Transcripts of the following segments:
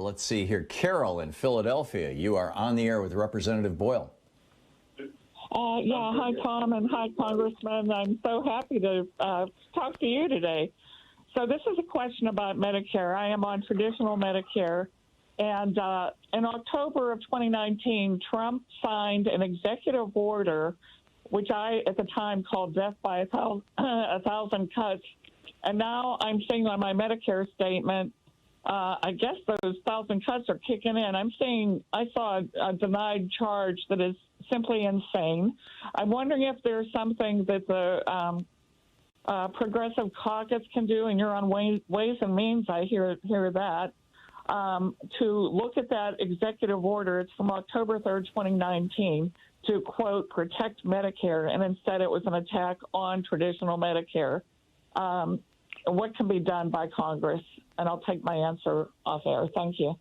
Let's see here. Carol in Philadelphia, you are on the air with Representative Boyle. Yeah, hi, Tom, and hi, Congressman. I'm so happy to talk to you today. So this is a question about Medicare. I am on traditional Medicare, and in October of 2019, Trump signed an executive order, which I, at the time, called death by a thousand cuts, and now I'm seeing on my Medicare statement, I guess those thousand cuts are kicking in. I saw a denied charge that is simply insane. I'm wondering if there's something that the Progressive Caucus can do, and you're on Ways and Means, I hear that, to look at that executive order. It's from October 3rd, 2019, to, quote, protect Medicare, and instead it was an attack on traditional Medicare. What can be done by Congress? And I'll take my answer off air. Thank you.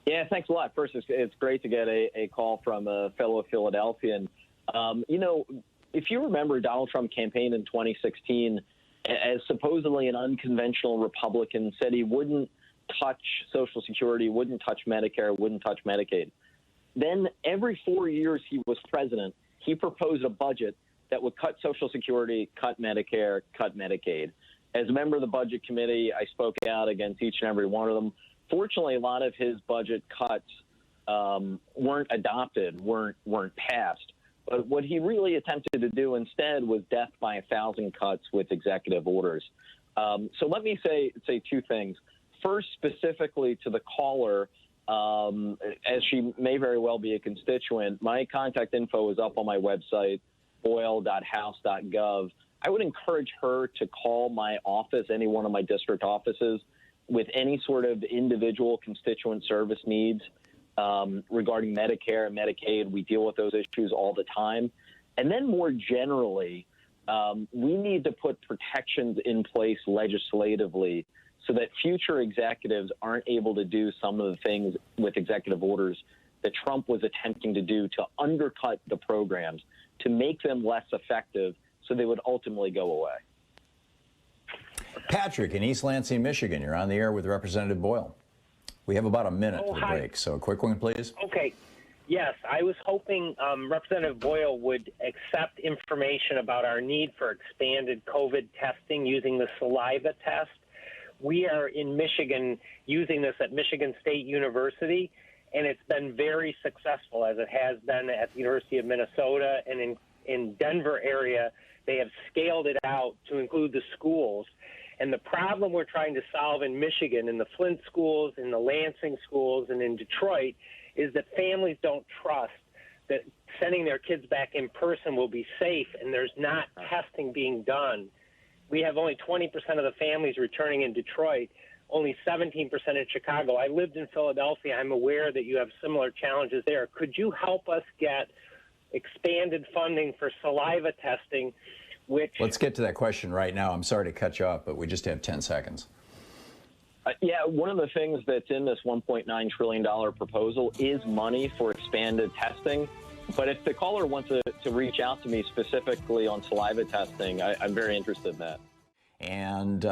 Yeah, thanks a lot. First, it's great to get a call from a fellow Philadelphian. If you remember, Donald Trump campaigned in 2016 as supposedly an unconventional Republican, said he wouldn't touch Social Security, wouldn't touch Medicare, wouldn't touch Medicaid. Then every 4 years he was president, he proposed a budget that would cut Social Security, cut Medicare, cut Medicaid. As a member of the Budget Committee, I spoke out against each and every one of them. Fortunately, a lot of his budget cuts weren't adopted, weren't passed. But what he really attempted to do instead was death by 1,000 cuts with executive orders. So let me say two things. First, specifically to the caller, as she may very well be a constituent, my contact info is up on my website, boyle.house.gov. I would encourage her to call my office, any one of my district offices, with any sort of individual constituent service needs regarding Medicare and Medicaid. We deal with those issues all the time. And then more generally, we need to put protections in place legislatively so that future executives aren't able to do some of the things with executive orders that Trump was attempting to do to undercut the programs, to make them less effective so they would ultimately go away. Patrick in East Lansing, Michigan, you're on the air with Representative Boyle. We have about a minute to the break, so a quick one, please. Okay. Yes, I was hoping Representative Boyle would accept information about our need for expanded COVID testing using the saliva test. We are in Michigan using this at Michigan State University, and it's been very successful, as it has been at the University of Minnesota, and in Denver area, they have scaled it out to include the schools. And the problem we're trying to solve in Michigan, in the Flint schools, in the Lansing schools, and in Detroit, is that families don't trust that sending their kids back in person will be safe, and there's not testing being done. We have only 20% of the families returning in Detroit, only 17% in Chicago. I lived in Philadelphia. I'm aware that you have similar challenges there. Could you help us get expanded funding for saliva testing, which... Let's get to that question right now. I'm sorry to cut you off, but we just have 10 seconds. Yeah, one of the things that's in this $1.9 trillion proposal is money for expanded testing. But if the caller wants to reach out to me specifically on saliva testing, I'm very interested in that. And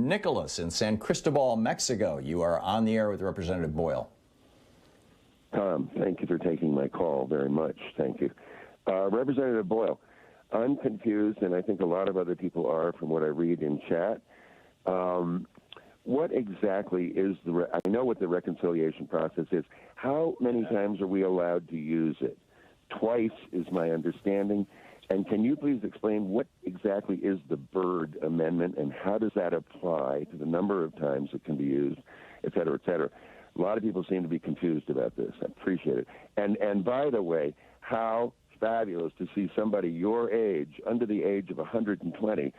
Nicholas in San Cristobal, Mexico, you are on the air with Representative Boyle. Tom, thank you for taking my call very much. Thank you. Representative Boyle, I'm confused, and I think a lot of other people are from what I read in chat. What exactly is I know what the reconciliation process is. How many times are we allowed to use it? Twice is my understanding. And can you please explain what exactly is the Byrd Amendment and how does that apply to the number of times it can be used, et cetera, et cetera? A lot of people seem to be confused about this. I appreciate it. And by the way, how fabulous to see somebody your age, under the age of 120,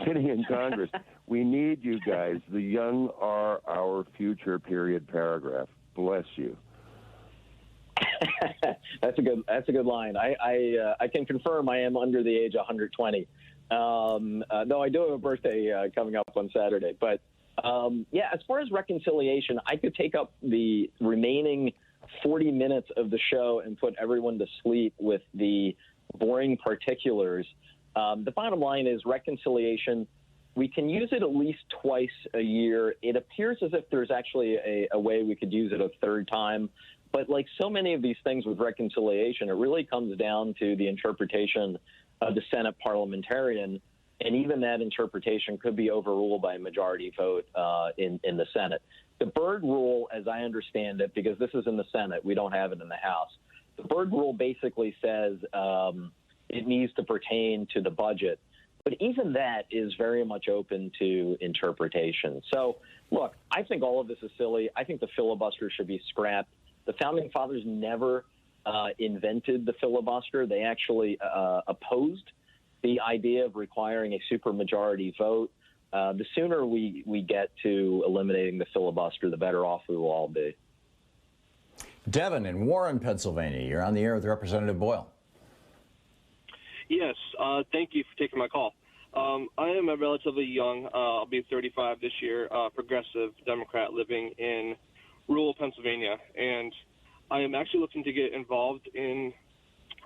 sitting in Congress. We need you guys. The young are our future, period, paragraph. Bless you. That's a good line. I can confirm I am under the age of 120. Though I do have a birthday coming up on Saturday. But yeah, as far as reconciliation, I could take up the remaining 40 minutes of the show and put everyone to sleep with the boring particulars. The bottom line is reconciliation We can use it at least twice a year. It appears as if there's actually a way we could use it a third time. But like so many of these things with reconciliation, it really comes down to the interpretation of the Senate parliamentarian. And even that interpretation could be overruled by a majority vote in the Senate. The Byrd rule, as I understand it, because this is in the Senate, we don't have it in the House. The Byrd rule basically says it needs to pertain to the budget. But even that is very much open to interpretation. So, look, I think all of this is silly. I think the filibuster should be scrapped. The Founding Fathers never invented the filibuster. They actually opposed the idea of requiring a supermajority vote. The sooner we get to eliminating the filibuster, the better off we will all be. Devin in Warren, Pennsylvania. You're on the air with Representative Boyle. Yes, thank you for taking my call. I am a relatively young, I'll be 35 this year, progressive Democrat living in rural Pennsylvania, and I am actually looking to get involved in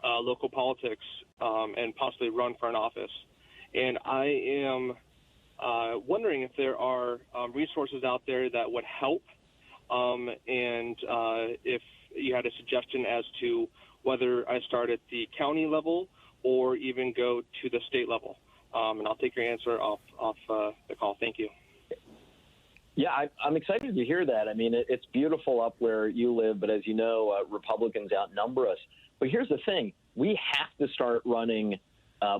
local politics and possibly run for an office. And I am wondering if there are resources out there that would help, and if you had a suggestion as to whether I start at the county level or even go to the state level. And I'll take your answer off the call. Thank you. Yeah, I'm excited to hear that. I mean, it's beautiful up where you live, but as you know, Republicans outnumber us. But here's the thing. We have to start running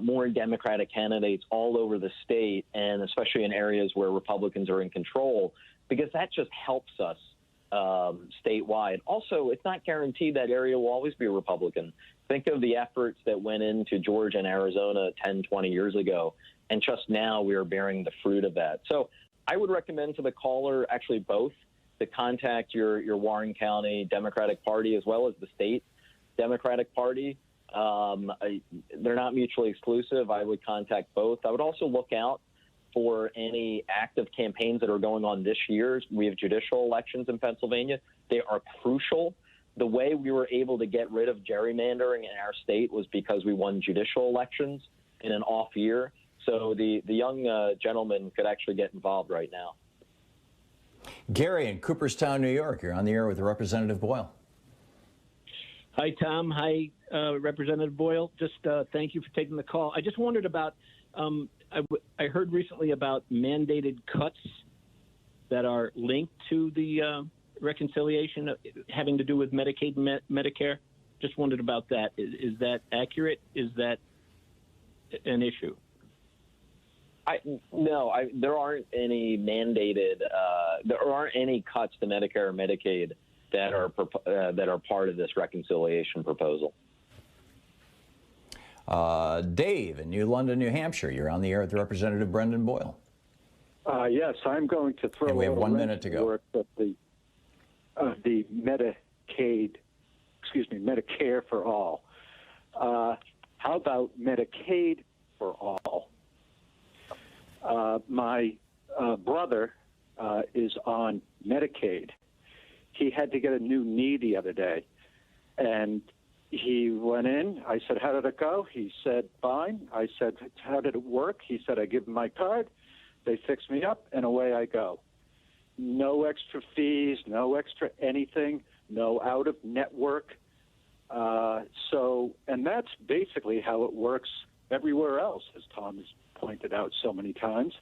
more Democratic candidates all over the state, and especially in areas where Republicans are in control, because that just helps us statewide. Also, it's not guaranteed that area will always be Republican. Think of the efforts that went into Georgia and Arizona 10, 20 years ago, and just now we are bearing the fruit of that. So I would recommend to the caller, actually both, to contact your Warren County Democratic Party as well as the state Democratic Party. They're not mutually exclusive. I would contact both. I would also look out for any active campaigns that are going on this year. We have judicial elections in Pennsylvania. They are crucial. The way we were able to get rid of gerrymandering in our state was because we won judicial elections in an off year. So the young gentleman could actually get involved right now. Gary in Cooperstown, New York. You're on the air with Representative Boyle. Hi, Tom. Hi, Representative Boyle. Just thank you for taking the call. I just wondered about, I heard recently about mandated cuts that are linked to the reconciliation having to do with Medicaid and Medicare. Just wondered about that. Is that accurate? Is that an issue? No, there aren't any mandated. There aren't any cuts to Medicare or Medicaid that are part of this reconciliation proposal. Dave in New London, New Hampshire. You're on the air with Representative Brendan Boyle. Yes, I'm going to throw. And we have 1 minute to go. The Medicaid, Medicare for all. How about Medicaid for all? My brother is on Medicaid. He had to get a new knee the other day, and he went in. I said, "How did it go?" He said, "Fine." I said, "How did it work?" He said, "I give him my card. They fix me up, and away I go. No extra fees, no extra anything, no out-of-network. And that's basically how it works everywhere else, as Tom has pointed out so many times.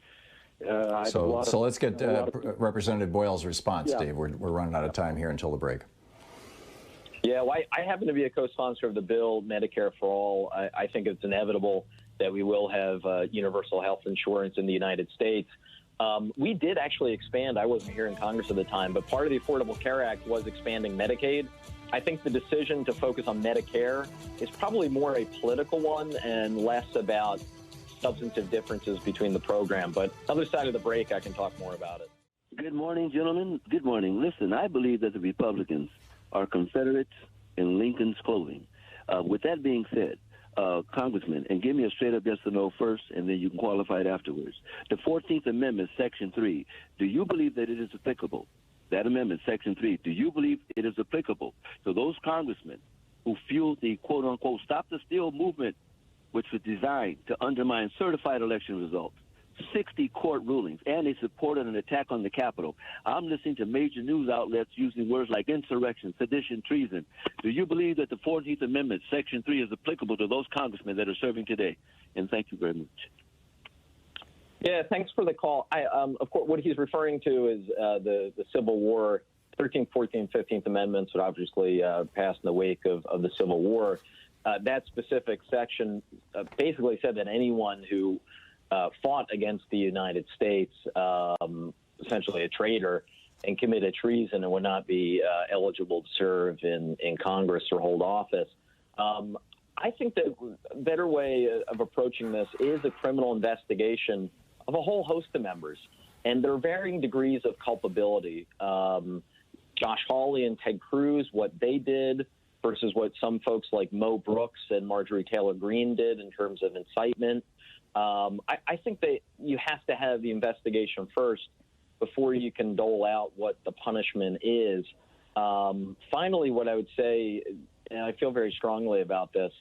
So let's get Representative Boyle's response, Yeah. Dave. We're running out of time here until the break. Yeah, well, I happen to be a co-sponsor of the bill, Medicare for All. I think it's inevitable that we will have universal health insurance in the United States. We did actually expand. I wasn't here in Congress at the time, but part of the Affordable Care Act was expanding Medicaid. I think the decision to focus on Medicare is probably more a political one and less about substantive differences between the program. But other side of the break, I can talk more about it. Good morning, gentlemen. Good morning. Listen, I believe that the Republicans are Confederates in Lincoln's clothing. With that being said, Congressman, and give me a straight-up yes or no first, and then you can qualify it afterwards. The 14th Amendment, Section 3, do you believe that it is applicable? That amendment, Section 3, do you believe it is applicable to those congressmen who fueled the quote-unquote Stop the Steal movement, which was designed to undermine certified election results? 60 court rulings, and they supported an attack on the Capitol. I'm listening to major news outlets using words like insurrection, sedition, treason. Do you believe that the 14th Amendment, Section 3, is applicable to those congressmen that are serving today? And thank you very much. Yeah, thanks for the call. Of course, what he's referring to is the Civil War, 13th, 14th, 15th Amendments that obviously passed in the wake of the Civil War. That specific section basically said that anyone who fought against the United States, essentially a traitor, and committed treason and would not be eligible to serve in Congress or hold office. I think that a better way of approaching this is a criminal investigation of a whole host of members, and there are varying degrees of culpability. Josh Hawley and Ted Cruz, what they did versus what some folks like Mo Brooks and Marjorie Taylor Greene did in terms of incitement. I think that you have to have the investigation first before you can dole out what the punishment is. Finally, what I would say, and I feel very strongly about this,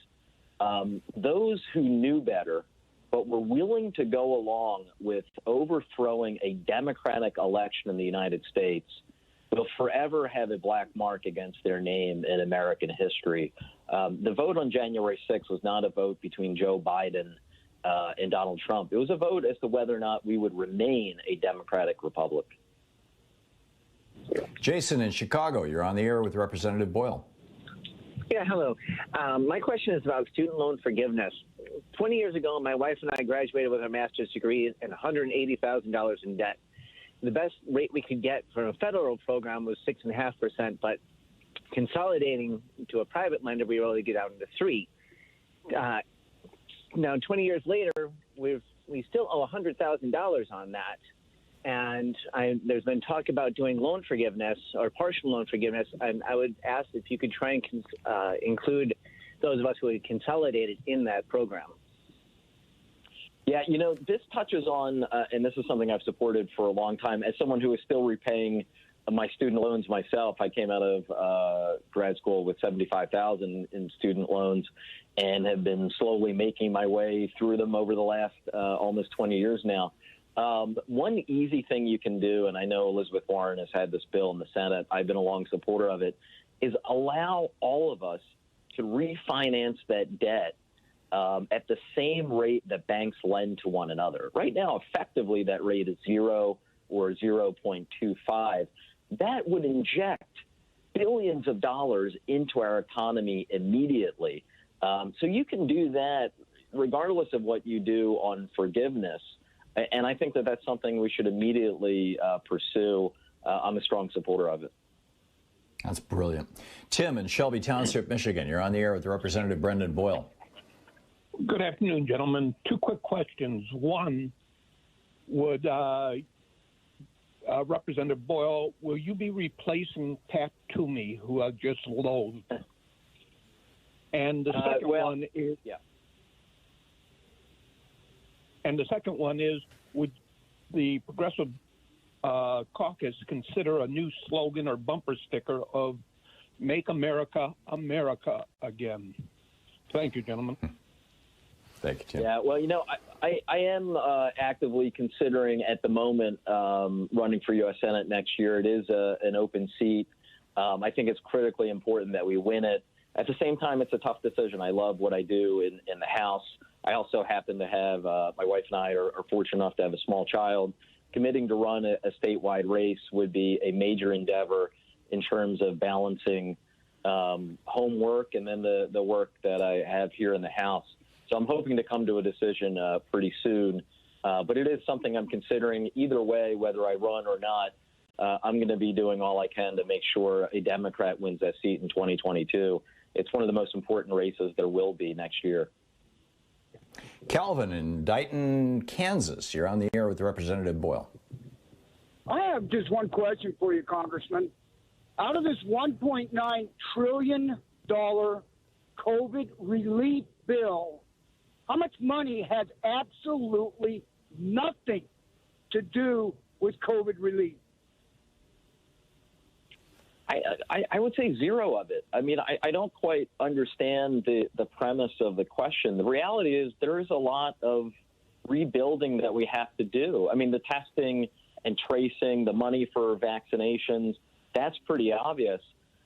those who knew better but were willing to go along with overthrowing a democratic election in the United States will forever have a black mark against their name in American history. The vote on January 6th was not a vote between Joe Biden and Donald Trump. It was a vote as to whether or not we would remain a democratic republic. Jason in Chicago, you're on the air with Representative Boyle. Yeah, hello. My question is about student loan forgiveness. 20 years ago, my wife and I graduated with our master's degree and $180,000 in debt. The best rate we could get from a federal program was 6.5%, but consolidating to a private lender, we were able to get down to 3%. Now, 20 years later, we still owe $100,000 on that. And there's been talk about doing loan forgiveness or partial loan forgiveness. And I would ask if you could try and include those of us who had consolidated in that program. Yeah, you know, this touches on, and this is something I've supported for a long time, as someone who is still repaying my student loans myself. I came out of grad school with $75,000 in student loans and have been slowly making my way through them over the last almost 20 years now. One easy thing you can do, and I know Elizabeth Warren has had this bill in the Senate, I've been a long supporter of it, is allow all of us to refinance that debt at the same rate that banks lend to one another. Right now, effectively, that rate is 0 or 0.25. That would inject billions of dollars into our economy immediately. So you can do that regardless of what you do on forgiveness. And I think that that's something we should immediately pursue. I'm a strong supporter of it. That's brilliant. Tim in Shelby Township, Michigan, you're on the air with Representative Brendan Boyle. Good afternoon, gentlemen. Two quick questions. One, would Representative Boyle, will you be replacing Pat Toomey, who I just loathed? And the second one is... Yeah. And the second one is, would the Progressive Caucus consider a new slogan or bumper sticker of Make America, America Again? Thank you, gentlemen. Thank you, Tim. Yeah, well, you know, I am actively considering at the moment running for U.S. Senate next year. It is an open seat. I think it's critically important that we win it. At the same time, it's a tough decision. I love what I do in the House. I also happen to have, my wife and I are fortunate enough to have a small child. Committing to run a statewide race would be a major endeavor in terms of balancing homework and then the work that I have here in the House. So I'm hoping to come to a decision pretty soon. But it is something I'm considering. Either way, whether I run or not, I'm going to be doing all I can to make sure a Democrat wins that seat in 2022. It's one of the most important races there will be next year. Calvin in Dighton, Kansas, you're on the air with Representative Boyle. I have just one question for you, Congressman. Out of this $1.9 trillion COVID relief bill, how much money has absolutely nothing to do with COVID relief? I would say zero of it. I mean, I don't quite understand the premise of the question. The reality is there is a lot of rebuilding that we have to do. I mean, the testing and tracing, the money for vaccinations, that's pretty obvious.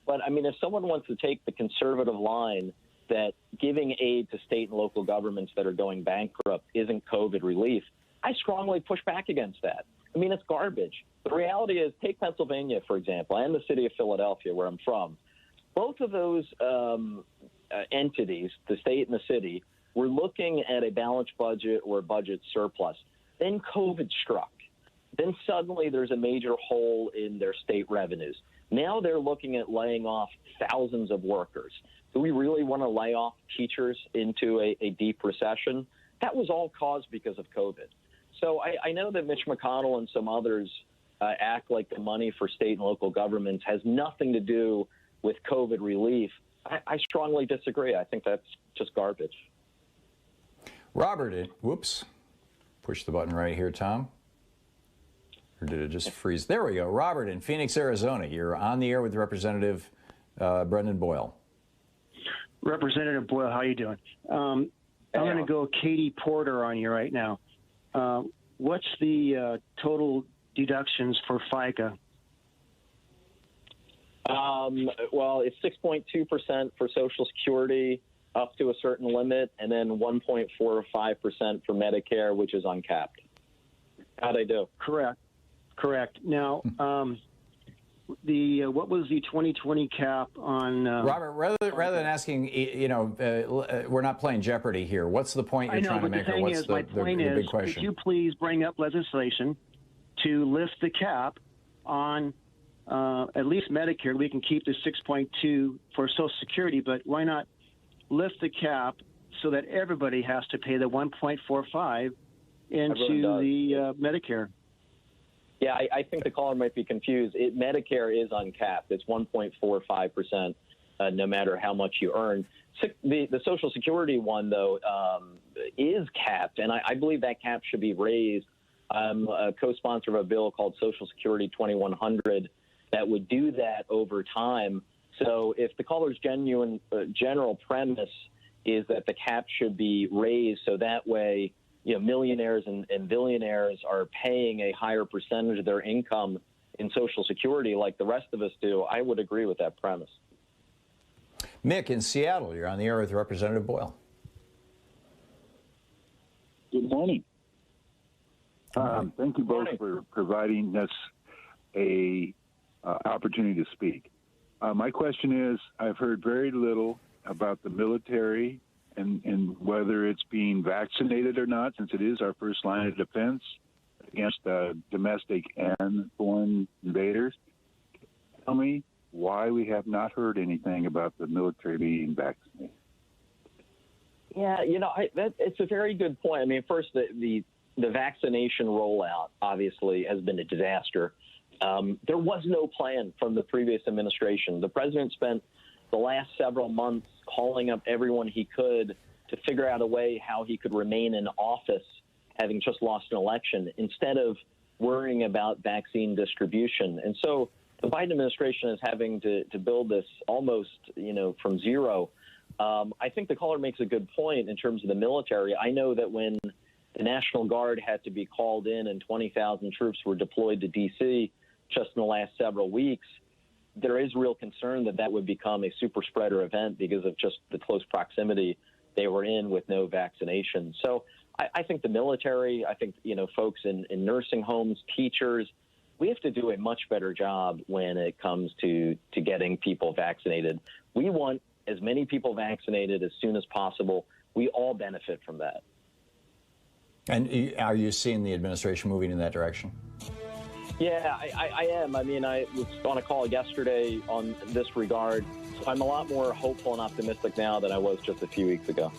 But, I mean, if someone wants to take the conservative line that giving aid to state and local governments that are going bankrupt isn't COVID relief, I strongly push back against that. I mean, it's garbage. The reality is, take Pennsylvania, for example, and the city of Philadelphia, where I'm from. Both of those entities, the state and the city, were looking at a balanced budget or a budget surplus. Then COVID struck. Then suddenly there's a major hole in their state revenues. Now they're looking at laying off thousands of workers. Do we really want to lay off teachers into a deep recession? That was all caused because of COVID. So I know that Mitch McConnell and some others act like the money for state and local governments has nothing to do with COVID relief. I strongly disagree. I think that's just garbage. Robert, whoops, push the button right here, Tom. Or did it just freeze? There we go. Robert in Phoenix, Arizona. You're on the air with Representative Brendan Boyle. Representative Boyle, how you doing? I'm going to go Katie Porter on you right now. What's the total deductions for FICA? Well, it's 6.2% for Social Security up to a certain limit, and then 1.45% for Medicare, which is uncapped. How'd I do? Correct. Now, what was the 2020 cap on? Robert, rather than asking, we're not playing Jeopardy here. What's the point you're trying to make, or what's the big question? Could you please bring up legislation to lift the cap on at least Medicare? We can keep the 6.2 for Social Security, but why not lift the cap so that everybody has to pay the 1.45 into the Medicare? Yeah, I think the caller might be confused. Medicare is uncapped. It's 1.45%, no matter how much you earn. The Social Security one, though, is capped, and I believe that cap should be raised. I'm a co-sponsor of a bill called Social Security 2100 that would do that over time. So if the caller's general premise is that the cap should be raised so that way, millionaires and billionaires are paying a higher percentage of their income in Social Security like the rest of us do, I would agree with that premise. Mick in Seattle, you're on the air with Representative Boyle. Good morning. Thank you both for providing us a opportunity to speak. My question is, I've heard very little about the military and whether it's being vaccinated or not, since it is our first line of defense against domestic and foreign invaders. Tell me why we have not heard anything about the military being vaccinated. Yeah, it's a very good point. I mean, first, the vaccination rollout obviously has been a disaster. There was no plan from the previous administration. The president spent the last several months calling up everyone he could to figure out a way how he could remain in office, having just lost an election, instead of worrying about vaccine distribution. And so the Biden administration is having to build this almost, from zero. I think the caller makes a good point in terms of the military. I know that when the National Guard had to be called in and 20,000 troops were deployed to D.C. just in the last several weeks, there is real concern that would become a super spreader event because of just the close proximity they were in with no vaccination. So I think the military, I think, folks in nursing homes, teachers, we have to do a much better job when it comes to getting people vaccinated. We want as many people vaccinated as soon as possible. We all benefit from that. And are you seeing the administration moving in that direction? Yeah, I am. I mean, I was on a call yesterday on this regard. So I'm a lot more hopeful and optimistic now than I was just a few weeks ago.